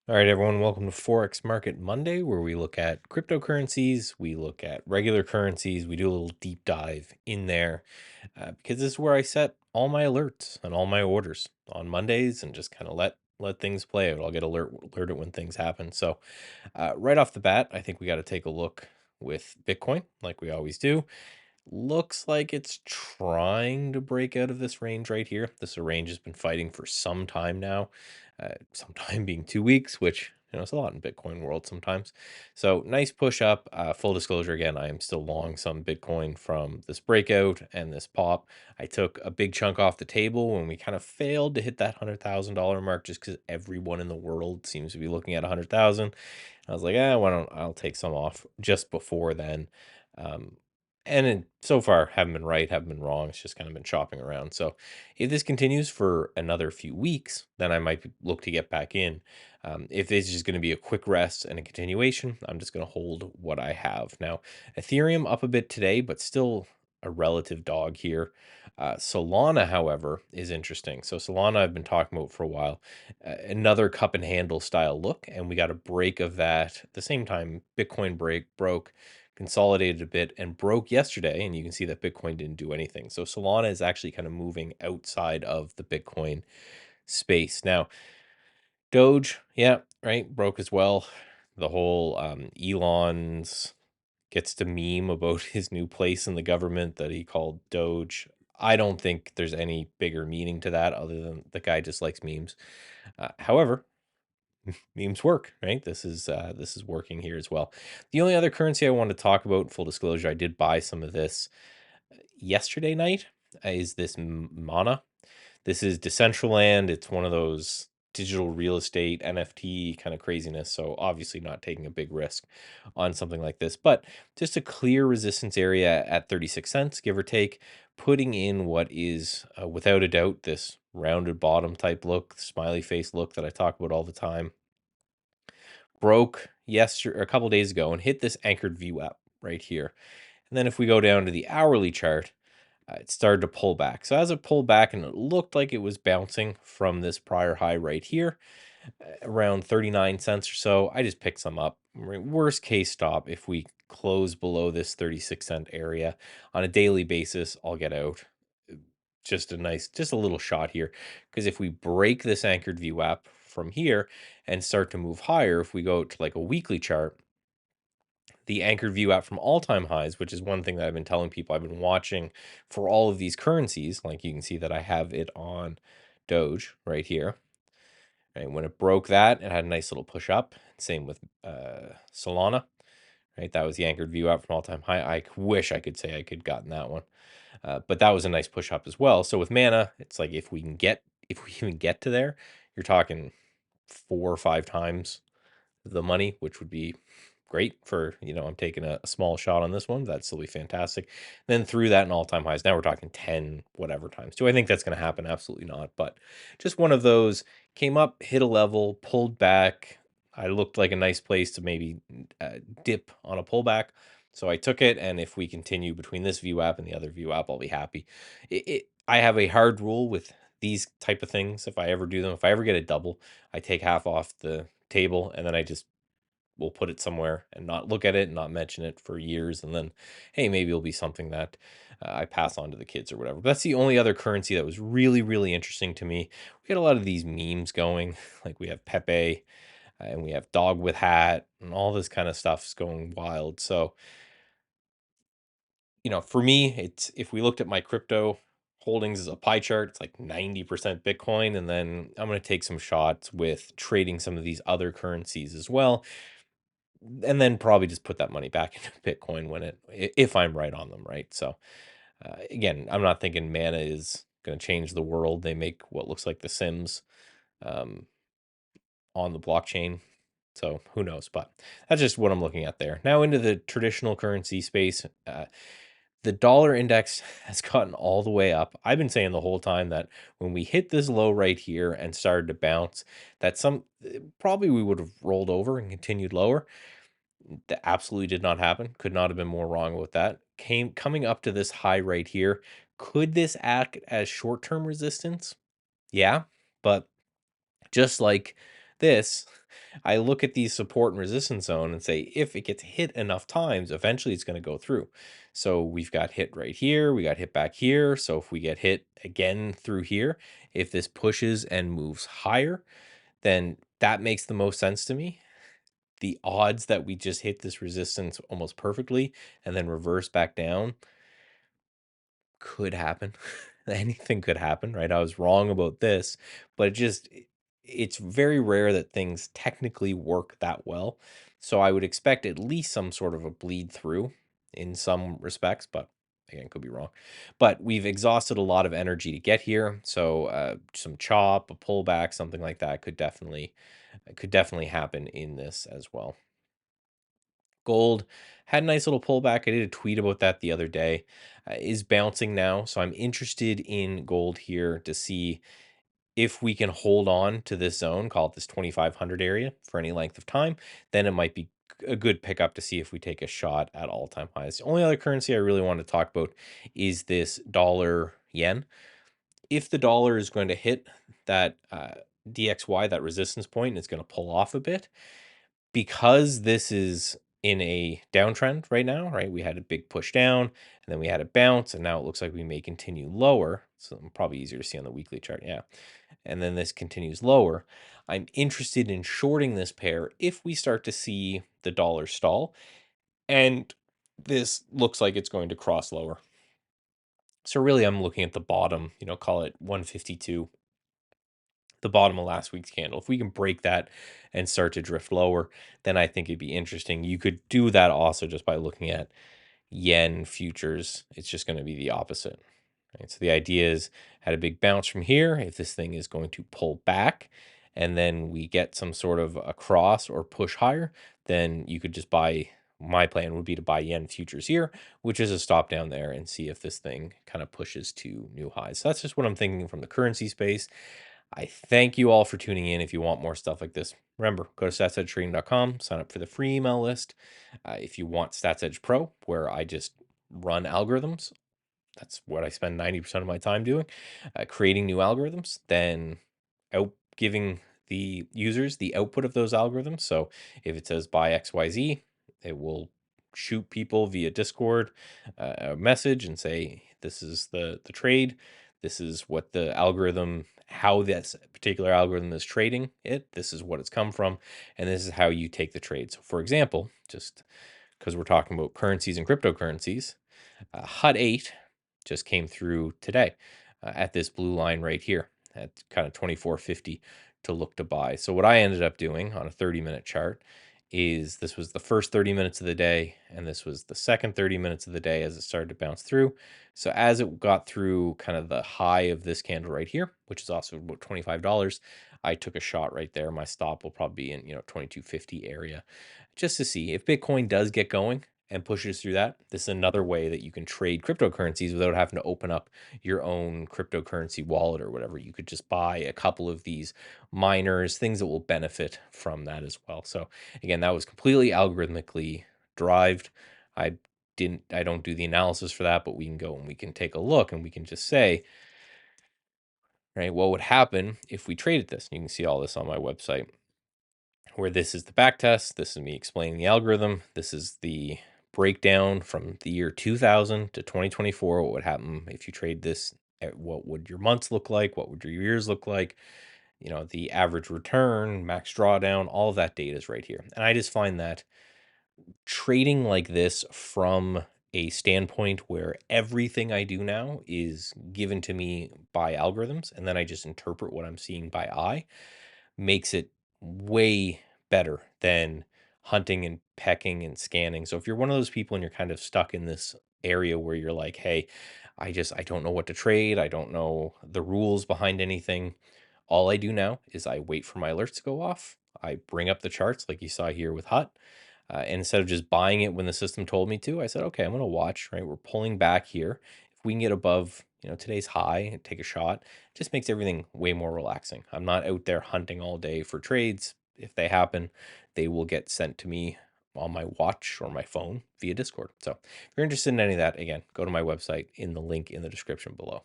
All right, everyone, welcome to Forex Market Monday, where we look at cryptocurrencies, we look at regular currencies, we do a little deep dive in there because this is where I set all my alerts and all my orders on Mondays and just kind of let things play out. I'll get alerted when things happen. So, right off the bat, I think we got to take a look with Bitcoin, like we always do. Looks like it's trying to break out of this range right here. This range has been fighting for some time now, some time being 2 weeks, which it's a lot in Bitcoin world sometimes. So nice push up. Full disclosure again, I am still long some Bitcoin from this breakout and this pop. I took a big chunk off the table when we kind of failed to hit that $100,000 mark, just because everyone in the world seems to be looking at 100,000. I was like, why don't I'll take some off just before then. Um, so far haven't been right, haven't been wrong. It's just kind of been shopping around. So if this continues for another few weeks, then I might look to get back in. If this is just going to be a quick rest and a continuation, I'm just going to hold what I have. Now, Ethereum up a bit today, but still a relative dog here. Solana, however, is interesting. So Solana I've been talking about for a while. Another cup and handle style look, and we got a break of that at the same time. Bitcoin broke, consolidated a bit, and broke yesterday, and you can see that Bitcoin didn't do anything. So Solana is actually kind of moving outside of the Bitcoin space. Now, Doge, yeah, right, broke as well. The whole Elon's gets to meme about his new place in the government that he called Doge. I don't think there's any bigger meaning to that other than the guy just likes memes. However, memes work, right? This is working here as well. The only other currency I want to talk about, full disclosure, I did buy some of this yesterday night, is this Mana. This is Decentraland. It's one of those digital real estate NFT kind of craziness. So obviously not taking a big risk on something like this, but just a clear resistance area at 36 cents, give or take, putting in what is without a doubt this rounded bottom type look, smiley face look that I talk about all the time. Broke yesterday, a couple days ago, and hit this anchored view up right here. And then if we go down to the hourly chart, it started to pull back. So as it pulled back and it looked like it was bouncing from this prior high right here, around 39 cents or so, I just picked some up. Worst case stop, if we close below this 36-cent area on a daily basis, I'll get out. Just a little shot here, because if we break this anchored VWAP from here and start to move higher, if we go to like a weekly chart, the anchored view out from all-time highs, which is one thing that I've been telling people I've been watching for all of these currencies. Like you can see that I have it on Doge right here. Right, when it broke that, it had a nice little push up. Same with Solana. Right, that was the anchored view out from all-time high. I wish I could say I could gotten that one, but that was a nice push up as well. So with Mana, it's like if we even get to there, you're talking 4 or 5 times the money, which would be great for, I'm taking a small shot on this one. That'd still be fantastic. Then through that and all-time highs, now we're talking 10 whatever times. Do I think that's going to happen? Absolutely not. But just one of those, came up, hit a level, pulled back. I looked like a nice place to maybe dip on a pullback. So I took it, and if we continue between this view app and the other view app, I'll be happy. I have a hard rule with these type of things. If I ever do them, if I ever get a double, I take half off the table, and then I just will put it somewhere and not look at it and not mention it for years. And then, hey, maybe it'll be something that I pass on to the kids or whatever. But that's the only other currency that was really, really interesting to me. We had a lot of these memes going, like we have Pepe and we have Dog with Hat and all this kind of stuff's going wild. So, for me, it's, if we looked at my crypto holdings as a pie chart, it's like 90% Bitcoin. And then I'm going to take some shots with trading some of these other currencies as well, and then probably just put that money back into Bitcoin if I'm right on them, right? So again, I'm not thinking Mana is going to change the world. They make what looks like the Sims um, on the blockchain, so who knows? But that's just what I'm looking at there. Now into the traditional currency space. The dollar index has gotten all the way up. I've been saying the whole time that when we hit this low right here and started to bounce, that probably we would have rolled over and continued lower. That absolutely did not happen. Could not have been more wrong with that. Coming up to this high right here. Could this act as short-term resistance? Yeah, but just like this, I look at the support and resistance zone and say, if it gets hit enough times, eventually it's going to go through. So we've got hit right here, we got hit back here. So if we get hit again through here, if this pushes and moves higher, then that makes the most sense to me. The odds that we just hit this resistance almost perfectly and then reverse back down could happen. Anything could happen, right? I was wrong about this, but it's very rare that things technically work that well. So I would expect at least some sort of a bleed through in some respects, but again, could be wrong. But we've exhausted a lot of energy to get here, so some chop, a pullback, something like that could definitely happen in this as well. Gold had a nice little pullback. I did a tweet about that the other day. Is bouncing now, so I'm interested in gold here to see if we can hold on to this zone, call it this 2500 area for any length of time. Then it might be a good pickup to see if we take a shot at all-time highs. The only other currency I really want to talk about is this dollar yen. If the dollar is going to hit that DXY, that resistance point, and it's going to pull off a bit, because this is in a downtrend right now, right? We had a big push down and then we had a bounce, and now it looks like we may continue lower. So probably easier to see on the weekly chart. Yeah. And then this continues lower. I'm interested in shorting this pair if we start to see the dollar stall. And this looks like it's going to cross lower. So really, I'm looking at the bottom, call it 152, the bottom of last week's candle. If we can break that and start to drift lower, then I think it'd be interesting. You could do that also just by looking at yen futures. It's just going to be the opposite. Right? So the idea is had a big bounce from here. If this thing is going to pull back and then we get some sort of a cross or push higher, then you could just buy. My plan would be to buy yen futures here, which is a stop down there, and see if this thing kind of pushes to new highs. So that's just what I'm thinking from the currency space. I thank you all for tuning in. If you want more stuff like this, remember, go to StatsEdgeTrading.com, sign up for the free email list. If you want StatsEdge Pro, where I just run algorithms, that's what I spend 90% of my time doing, creating new algorithms, then out giving the users the output of those algorithms. So if it says buy XYZ, it will shoot people via Discord a message and say, this is the trade. This is what the algorithm, how this particular algorithm is trading it. This is what it's come from. And this is how you take the trade. So for example, just because we're talking about currencies and cryptocurrencies, HUD 8 just came through today at this blue line right here at kind of 24.50 to look to buy. So what I ended up doing on a 30-minute chart is this was the first 30 minutes of the day, and this was the second 30 minutes of the day as it started to bounce through. So as it got through kind of the high of this candle right here, which is also about $25, I took a shot right there. My stop will probably be in 2250 area, just to see if Bitcoin does get going and pushes through that. This is another way that you can trade cryptocurrencies without having to open up your own cryptocurrency wallet or whatever. You could just buy a couple of these miners, things that will benefit from that as well. So again, that was completely algorithmically derived. I don't do the analysis for that, but we can go and we can take a look and we can just say, right, what would happen if we traded this? And you can see all this on my website, where this is the back test. This is me explaining the algorithm. This is the breakdown from the year 2000 to 2024. What would happen if you trade this? What would your months look like? What would your years look like? The average return, max drawdown, all of that data is right here. And I just find that trading like this from a standpoint where everything I do now is given to me by algorithms, and then I just interpret what I'm seeing by eye, makes it way better than hunting and pecking and scanning. So if you're one of those people and you're kind of stuck in this area where you're like, hey, I don't know what to trade, I don't know the rules behind anything. All I do now is I wait for my alerts to go off. I bring up the charts like you saw here with HUT. And instead of just buying it when the system told me to, I said, okay, I'm going to watch, right? We're pulling back here. If we can get above, today's high and take a shot, it just makes everything way more relaxing. I'm not out there hunting all day for trades. If they happen, they will get sent to me on my watch or my phone via Discord. So if you're interested in any of that, again, go to my website in the link in the description below.